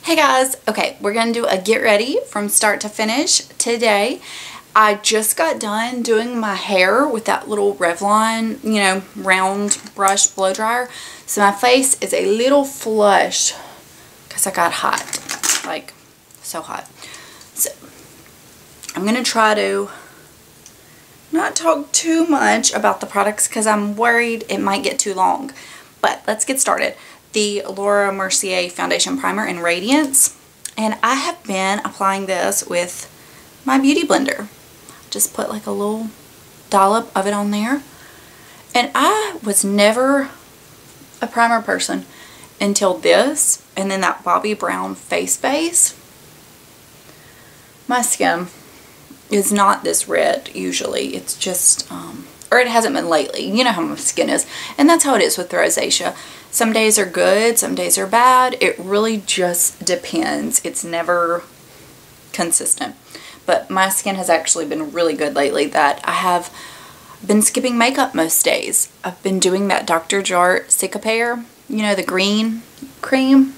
Hey guys, okay, we're going to do a get ready from start to finish today. I just got done doing my hair with that little Revlon, round brush blow dryer. So my face is a little flushed because I got hot, like so hot. So I'm going to try to not talk too much about the products because I'm worried it might get too long. But let's get started. The Laura Mercier Foundation Primer in Radiance, and I have been applying this with my beauty blender. Just put like a little dollop of it on there, and I was never a primer person until this, and then that Bobbi Brown face base. My skin is not this red usually. It's just or it hasn't been lately. You know how my skin is, and that's how it is with rosacea. Some days are good, some days are bad. It really just depends. It's never consistent. But my skin has actually been really good lately, that I have been skipping makeup most days. I've been doing that Dr. Jart Cicapair, the green cream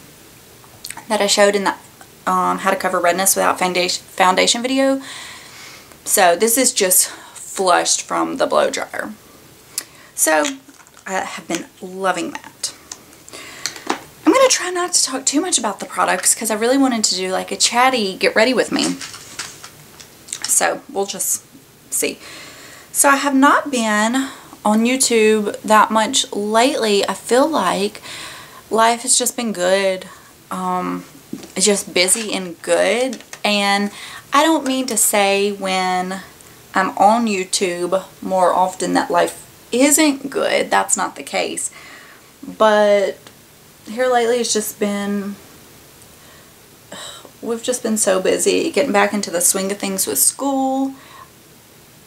that I showed in that how to cover redness without foundation video. So this is just flushed from the blow dryer. So I have been loving that. I'm going to try not to talk too much about the products because I really wanted to do like a chatty get ready with me. So we'll just see. So I have not been on YouTube that much lately. I feel like life has just been good. It's just busy and good. And I don't mean to say when I'm on YouTube more often that life isn't good. That's not the case. But here lately it's just been, we've just been so busy getting back into the swing of things with school,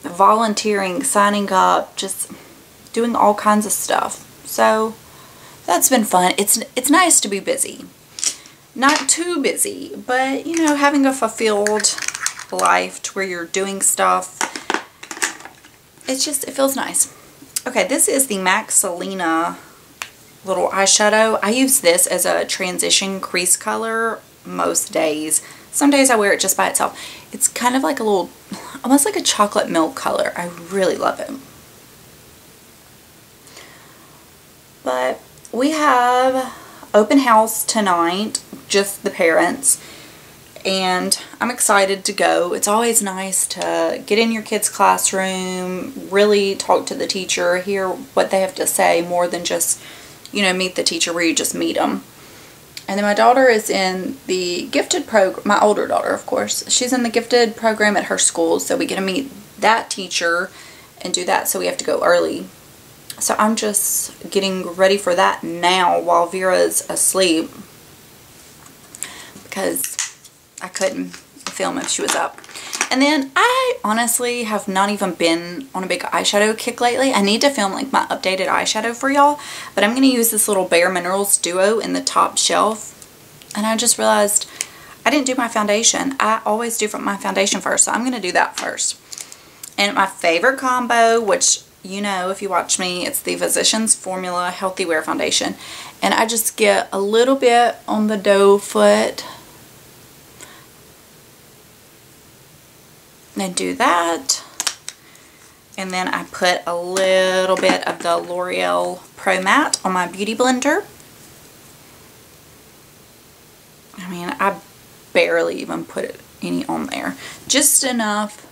volunteering, signing up, just doing all kinds of stuff. So that's been fun. It's nice to be busy. Not too busy, but having a fulfilled life to where you're doing stuff. It feels nice. Okay, this is the MAC Selena little eyeshadow. I use this as a transition crease color most days. Some days I wear it just by itself. It's kind of like a little, almost like a chocolate milk color. I really love it. But we have open house tonight, just the parents, and I'm excited to go. It's always nice to get in your kids' classroom, really talk to the teacher, hear what they have to say, more than just meet the teacher where you just meet them. And then my daughter is in the gifted program, my older daughter of course, she's in the gifted program at her school, so we get to meet that teacher and do that, so we have to go early. So I'm just getting ready for that now while Vera's asleep, because I couldn't film if she was up. And then I honestly have not even been on a big eyeshadow kick lately. I need to film like my updated eyeshadow for y'all, but I'm going to use this little Bare Minerals Duo in the top shelf. And I just realized I didn't do my foundation. I always do my foundation first, so I'm going to do that first. And my favorite combo, which if you watch me, it's the Physicians Formula Healthy Wear Foundation. And I just get a little bit on the doe foot and do that, and then I put a little bit of the L'Oreal Pro Matte on my beauty blender. I mean, I barely even put any on there, just enough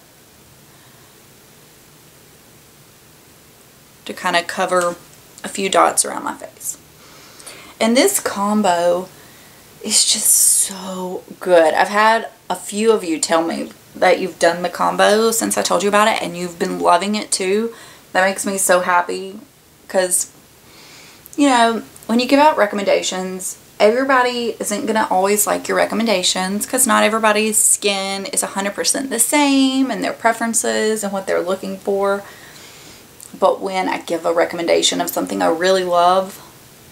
to kind of cover a few dots around my face. And this combo is just so good. I've had a few of you tell me that you've done the combo since I told you about it, and you've been loving it too. That makes me so happy, because when you give out recommendations, everybody isn't gonna always like your recommendations, because not everybody's skin is 100% the same, and their preferences and what they're looking for. But when I give a recommendation of something I really love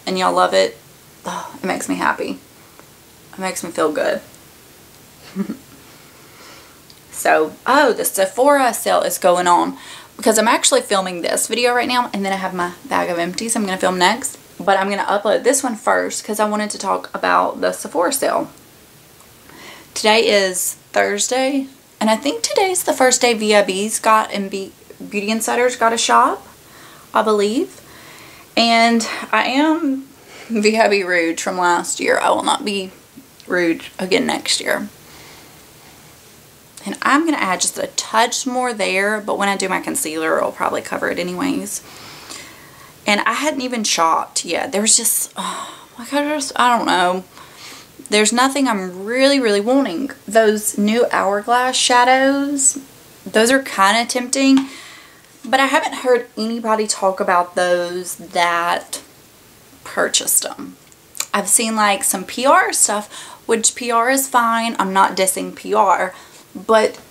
and y'all love it, oh, it makes me happy. It makes me feel good. So, the Sephora sale is going on, because I'm actually filming this video right now, and then I have my bag of empties I'm going to film next. But I'm going to upload this one first because I wanted to talk about the Sephora sale. Today is Thursday, and I think today's the first day VIB's got and Beauty Insider's got a shop, I believe. And I am VIB Rouge from last year. I will not be Rouge again next year. And I'm going to add just a touch more there, but when I do my concealer, it'll probably cover it anyways. And I hadn't even shopped yet. There was just, I don't know. There's nothing I'm really wanting. Those new Hourglass shadows, those are kind of tempting, but I haven't heard anybody talk about those that purchased them. I've seen like some PR stuff, which PR is fine. I'm not dissing PR, but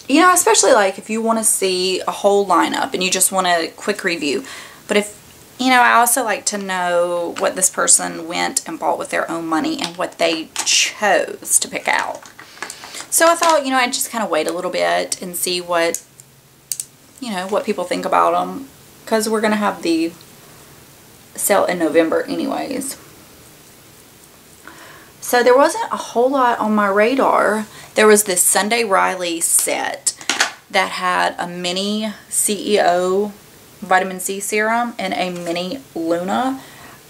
you know, especially like if you want to see a whole lineup and you just want a quick review. But if you know, I also like to know what this person went and bought with their own money and what they chose to pick out. So I thought, you know, I'd just kind of wait a little bit and see what, you know, what people think about them. Because we're going to have the sale in November anyways. So there wasn't a whole lot on my radar. There was this Sunday Riley set that had a mini CEO vitamin C serum and a mini Luna,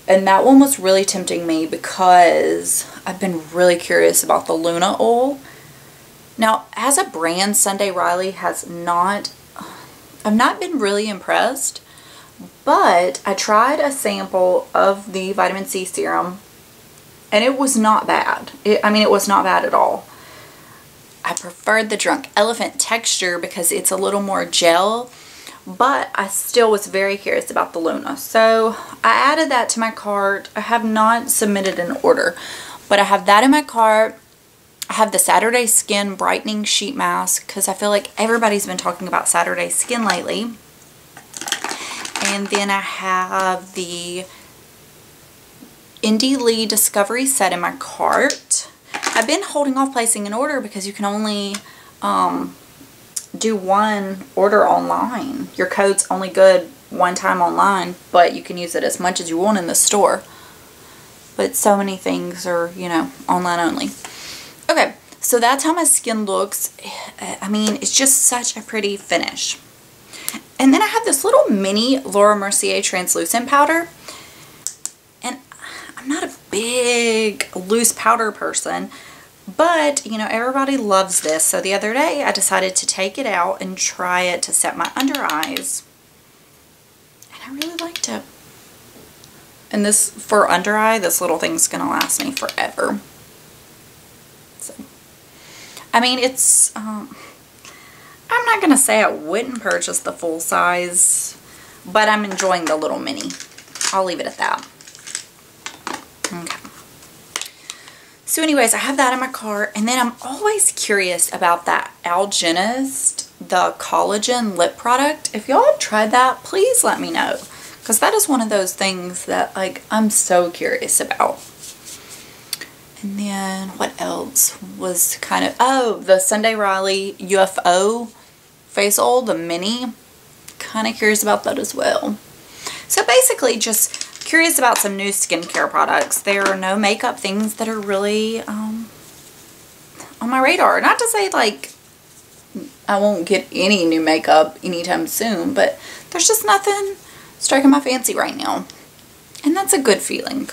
and that one was really tempting me because I've been really curious about the Luna oil. Now, as a brand, Sunday Riley has not, I've not been really impressed, but I tried a sample of the vitamin C serum and it was not bad. I mean, it was not bad at all. I preferred the Drunk Elephant texture because it's a little more gel, but I still was very curious about the Luna. So I added that to my cart. I have not submitted an order, but I have that in my cart. I have the Saturday Skin Brightening Sheet Mask because I feel like everybody's been talking about Saturday Skin lately. And then I have the Indie Lee Discovery Set in my cart. I've been holding off placing an order because you can only do one order online. Your code's only good one time online, but you can use it as much as you want in the store. But so many things are, you know, online only. Okay, so that's how my skin looks. I mean, it's just such a pretty finish. And then I have this little mini Laura Mercier translucent powder. And I'm not a big loose powder person, but, you know, everybody loves this. So the other day, I decided to take it out and try it to set my under eyes. And I really liked it. And this, for under eye, this little thing's going to last me forever. So, I mean, it's, I'm not going to say I wouldn't purchase the full size, but I'm enjoying the little mini. I'll leave it at that. Okay. So anyways, I have that in my cart, and then I'm always curious about that Algenist, the collagen lip product. If y'all have tried that, please let me know, because that is one of those things that, like, I'm so curious about. And then what else was kind of, oh, the Sunday Riley UFO face oil, the mini. Kind of curious about that as well. So basically just curious about some new skincare products. There are no makeup things that are really on my radar. Not to say like I won't get any new makeup anytime soon, but there's just nothing striking my fancy right now. And that's a good feeling.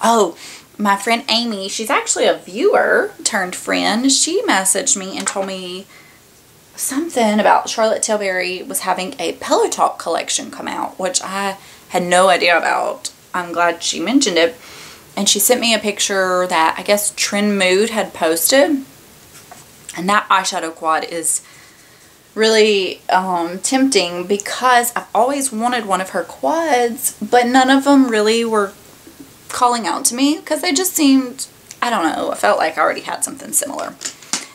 Oh, my friend Amy, she's actually a viewer turned friend. She messaged me and told me something about Charlotte Tilbury was having a Pillow Talk collection come out, which I had no idea about. I'm glad she mentioned it. And she sent me a picture that I guess Trend Mood had posted. And that eyeshadow quad is really tempting because I've always wanted one of her quads, but none of them really were calling out to me because they just seemed, I don't know, I felt like I already had something similar.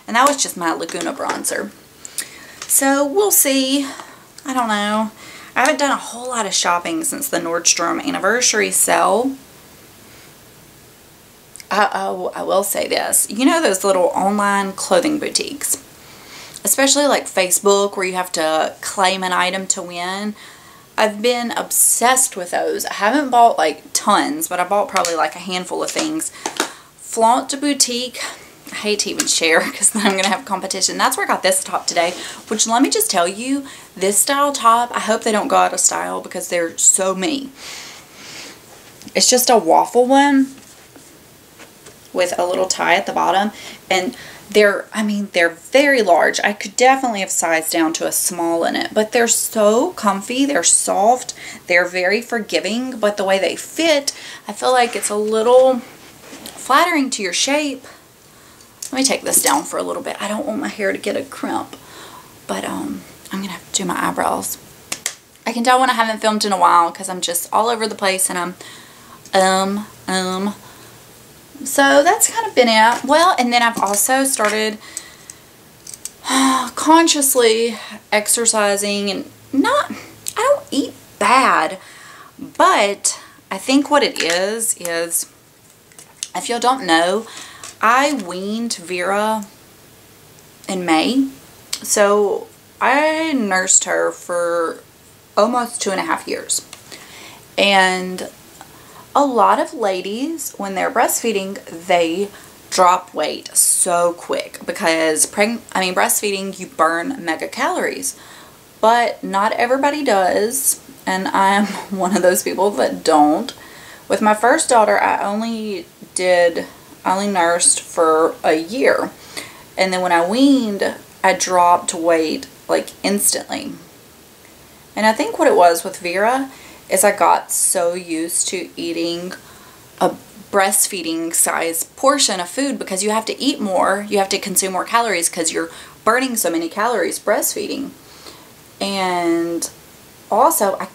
And that was just my Laguna bronzer. So we'll see. I don't know. I haven't done a whole lot of shopping since the Nordstrom anniversary sale. I will say this. You know those little online clothing boutiques? Especially like Facebook where you have to claim an item to win. I've been obsessed with those. I haven't bought like tons, but I bought probably like a handful of things. Flaunt Boutique, hate to even share because then I'm going to have competition. That's where I got this top today, which let me just tell you, this style top, I hope they don't go out of style because they're so many. It's just a waffle one with a little tie at the bottom, and they're very large. I could definitely have sized down to a small in it, but they're so comfy, they're soft, they're very forgiving, but the way they fit, I feel like it's a little flattering to your shape. Let me take this down for a little bit. I don't want my hair to get a crimp, but I'm gonna have to do my eyebrows. I can tell when I haven't filmed in a while because I'm just all over the place and I'm so that's kind of been it. Well, and then I've also started consciously exercising, and I don't eat bad, but I think what it is, if you don't know, I weaned Vera in May. So I nursed her for almost 2.5 years. And a lot of ladies, when they're breastfeeding, they drop weight so quick because breastfeeding, you burn mega calories, but not everybody does, and I'm one of those people that don't. With my first daughter, I only nursed for a year, and then when I weaned, I dropped weight like instantly. And I think what it was with Vera is I got so used to eating a breastfeeding size portion of food because you have to eat more, you have to consume more calories because you're burning so many calories breastfeeding. And also I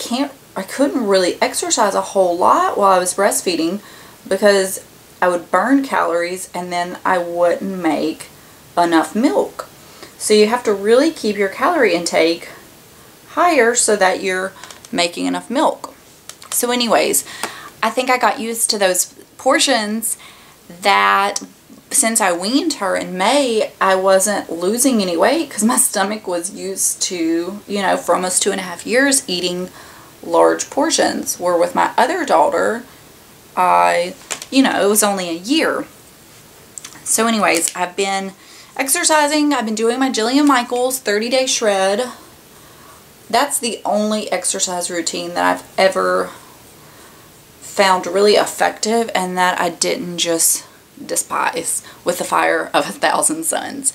couldn't really exercise a whole lot while I was breastfeeding because I would burn calories and then I wouldn't make enough milk. So you have to really keep your calorie intake higher so that you're making enough milk. So anyways, I think I got used to those portions that since I weaned her in May, I wasn't losing any weight because my stomach was used to, for almost 2.5 years eating large portions. Where with my other daughter, it was only a year. So anyways, I've been exercising. I've been doing my Jillian Michaels 30-day shred. That's the only exercise routine that I've ever found really effective and that I didn't just despise with the fire of 1,000 suns.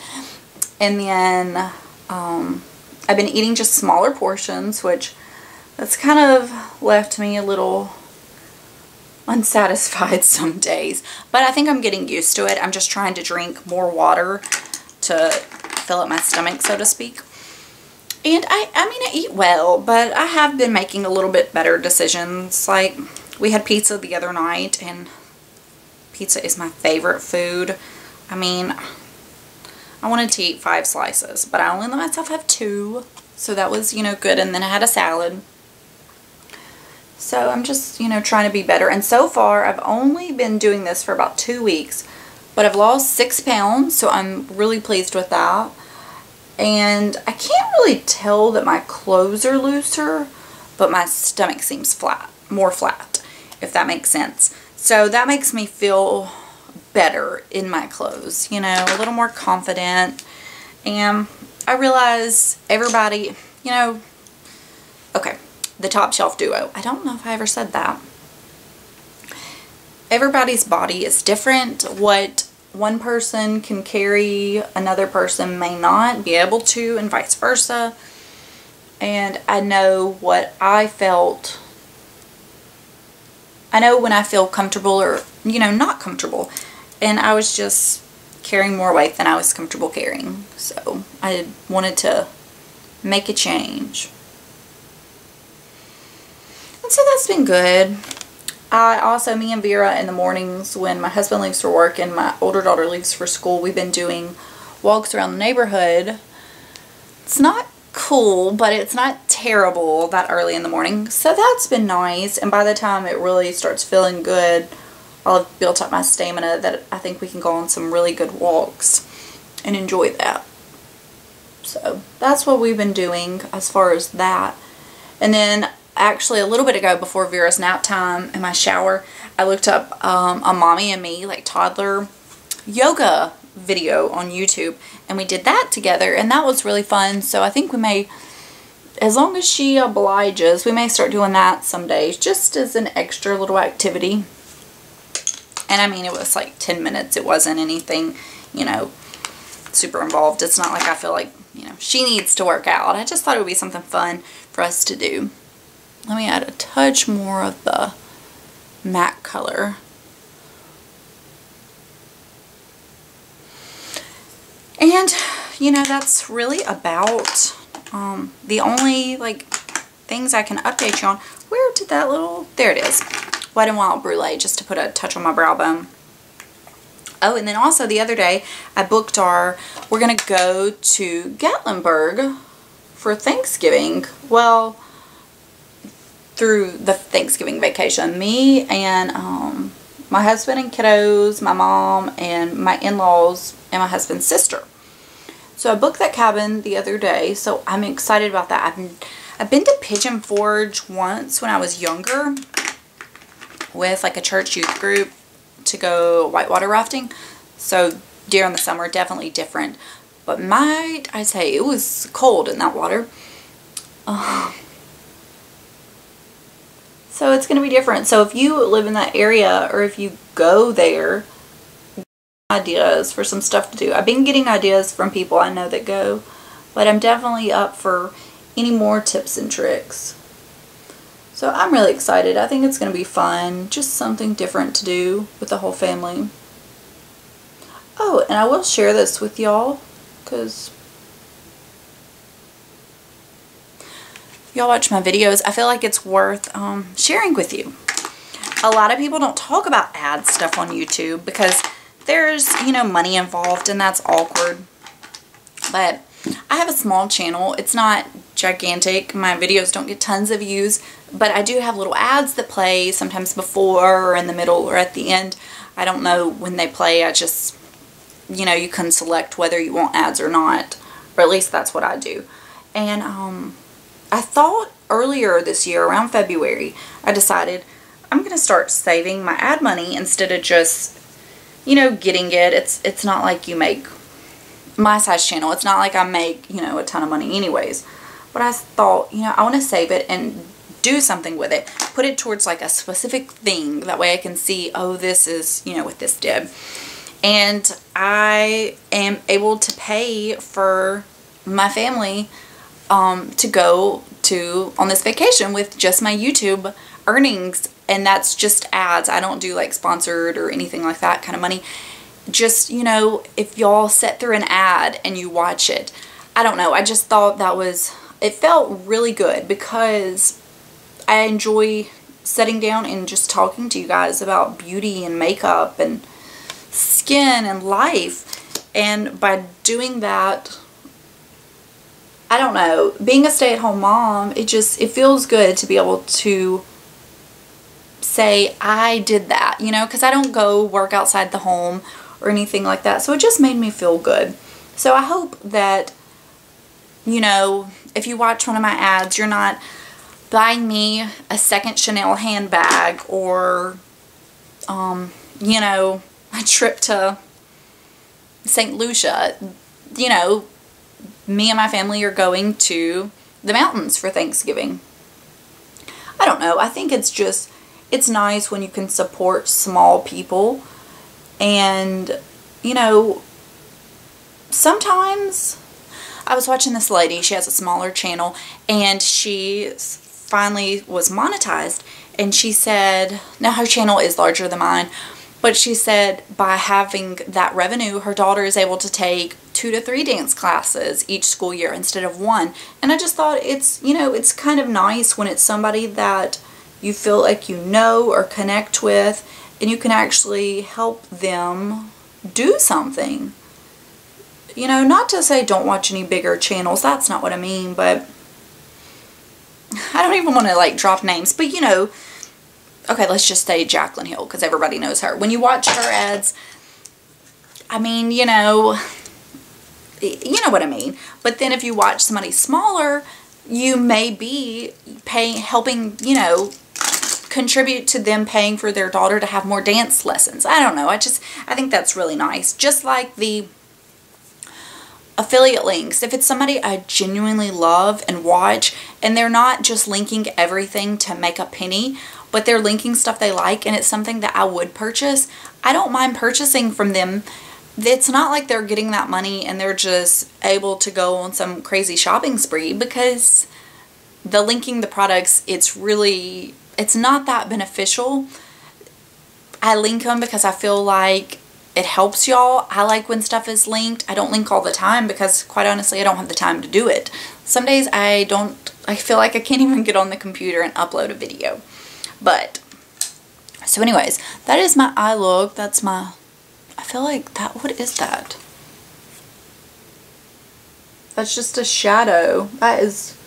And then I've been eating just smaller portions, which that's kind of left me a little unsatisfied some days. But I think I'm getting used to it. I'm just trying to drink more water to fill up my stomach, so to speak. And I eat well, but I have been making a little bit better decisions. Like, we had pizza the other night, and pizza is my favorite food. I wanted to eat 5 slices, but I only let myself have 2. So that was, good. And then I had a salad. So I'm just, trying to be better. And so far, I've only been doing this for about 2 weeks, but I've lost 6 pounds, so I'm really pleased with that. And I can't really tell that my clothes are looser, but my stomach seems more flat, if that makes sense. So that makes me feel better in my clothes, a little more confident. And I realize everybody, okay, the top shelf duo. I don't know if I ever said that. Everybody's body is different. What one person can carry, another person may not be able to, and vice versa. And I know what I felt. I know when I feel comfortable or, not comfortable. And I was just carrying more weight than I was comfortable carrying. So I wanted to make a change. And so that's been good. Me and Vera in the mornings when my husband leaves for work and my older daughter leaves for school, we've been doing walks around the neighborhood. It's not cool, but it's not terrible that early in the morning. So that's been nice. And by the time it really starts feeling good, I'll have built up my stamina that I think we can go on some really good walks and enjoy that. So that's what we've been doing as far as that. And then actually a little bit ago, before Vera's nap time in my shower, I looked up a Mommy and Me, like toddler yoga video on YouTube, and we did that together, and that was really fun. So I think we may, as long as she obliges, we may start doing that some days, just as an extra little activity. And I mean, it was like 10 minutes. It wasn't anything, you know, super involved. It's not like I feel like, you know, she needs to work out. I just thought it would be something fun for us to do. Let me add a touch more of the matte color. And, you know, that's really about the only, like, things I can update you on. Where did that little, there it is. Wet n Wild Brulee, just to put a touch on my brow bone. Oh, and then also the other day, I booked we're going to go to Gatlinburg for Thanksgiving. Well, through the Thanksgiving vacation. Me and my husband and kiddos, my mom, and my in-laws, and my husband's sister. So I booked that cabin the other day, so I'm excited about that. I've been to Pigeon Forge once when I was younger with like a church youth group to go whitewater rafting. So during the summer, definitely different. But might I say, it was cold in that water. So it's going to be different. So if you live in that area, or if you go there, ideas for some stuff to do. I've been getting ideas from people I know that go, but I'm definitely up for any more tips and tricks. So I'm really excited. I think it's going to be fun. Just something different to do with the whole family. Oh, and I will share this with y'all, because y'all watch my videos. I feel like it's worth sharing with you. A lot of people don't talk about ad stuff on YouTube because there's, you know, money involved, and that's awkward. But I have a small channel. It's not gigantic. My videos don't get tons of views, but I do have little ads that play sometimes before or in the middle or at the end. I don't know when they play. I just, you know, you can select whether you want ads or not, or at least that's what I do. And I thought earlier this year, around February, I decided I'm going to start saving my ad money instead of just, you know, getting it. It's not like you make my size channel. It's not like I make, you know, a ton of money anyways. But I thought, you know, I want to save it and do something with it. Put it towards like a specific thing. That way I can see, oh, this is, you know, what this did. And I am able to pay for my family to go to on this vacation with just my YouTube earnings. And that's just ads. I don't do like sponsored or anything like that kind of money. Just, you know, if y'all sit through an ad and you watch it, I don't know. I just thought that was, it felt really good because I enjoy sitting down and just talking to you guys about beauty and makeup and skin and life. And by doing that, I don't know, being a stay-at-home mom, it feels good to be able to say I did that, you know, because I don't go work outside the home or anything like that. So it just made me feel good. So I hope that, you know, if you watch one of my ads, you're not buying me a second Chanel handbag or, you know, a trip to St. Lucia. You know, me and my family are going to the mountains for Thanksgiving. I don't know. I think it's just, it's nice when you can support small people. And, you know, sometimes I was watching this lady. She has a smaller channel, and she finally was monetized. And she said, now her channel is larger than mine, but she said by having that revenue, her daughter is able to take 2 to 3 dance classes each school year instead of 1. And I just thought it's, you know, it's kind of nice when it's somebody that you feel like you know or connect with, and you can actually help them do something. You know, not to say don't watch any bigger channels. That's not what I mean, but I don't even want to like drop names. But you know, okay, let's just say Jaclyn Hill because everybody knows her. When you watch her ads, I mean, you know what I mean. But then if you watch somebody smaller, you may be helping, you know, contribute to them paying for their daughter to have more dance lessons. I don't know. I think that's really nice. Just like the affiliate links. If it's somebody I genuinely love and watch, and they're not just linking everything to make a penny, but they're linking stuff they like, and it's something that I would purchase, I don't mind purchasing from them. It's not like they're getting that money and they're just able to go on some crazy shopping spree, because the linking the products, it's not that beneficial. I link them because I feel like it helps y'all. I like when stuff is linked. I don't link all the time because, quite honestly, I don't have the time to do it. Some days I feel like I can't even get on the computer and upload a video. But, so anyways, that is my eye look. That's my, I feel like that, what is that? That's just a shadow. That is,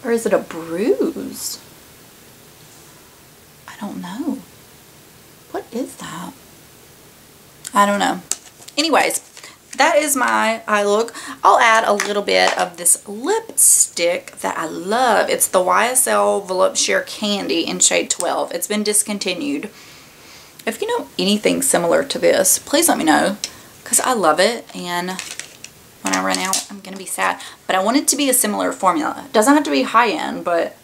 or is it a bruise? I don't know. What is that? I don't know. Anyways, that is my eye look. I'll add a little bit of this lipstick that I love. It's the YSL Voluptuous Candy in shade 12. It's been discontinued. If you know anything similar to this, please let me know, because I love it, and when I run out, I'm going to be sad. But I want it to be a similar formula. It doesn't have to be high-end, but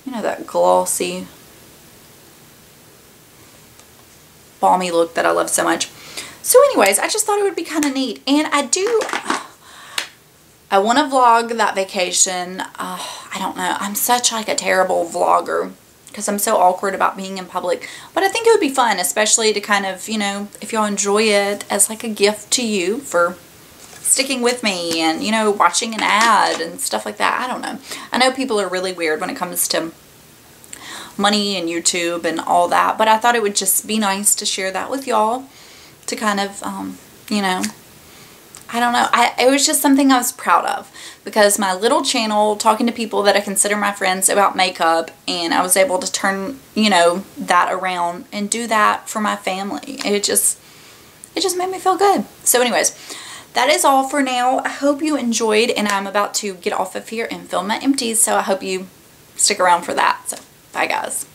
you know, that glossy, balmy look that I love so much. So anyways, I just thought it would be kind of neat. And I want to vlog that vacation. I don't know. I'm such like a terrible vlogger because I'm so awkward about being in public. But I think it would be fun, especially to kind of, you know, if y'all enjoy it, as like a gift to you for sticking with me and, you know, watching an ad and stuff like that. I don't know. I know people are really weird when it comes to money and YouTube and all that, but I thought it would just be nice to share that with y'all, to kind of, you know, I don't know. It was just something I was proud of, because my little channel, talking to people that I consider my friends about makeup, and I was able to turn, you know, that around and do that for my family. It just made me feel good. So anyways, that is all for now. I hope you enjoyed, and I'm about to get off of here and film my empties, so I hope you stick around for that. So bye guys.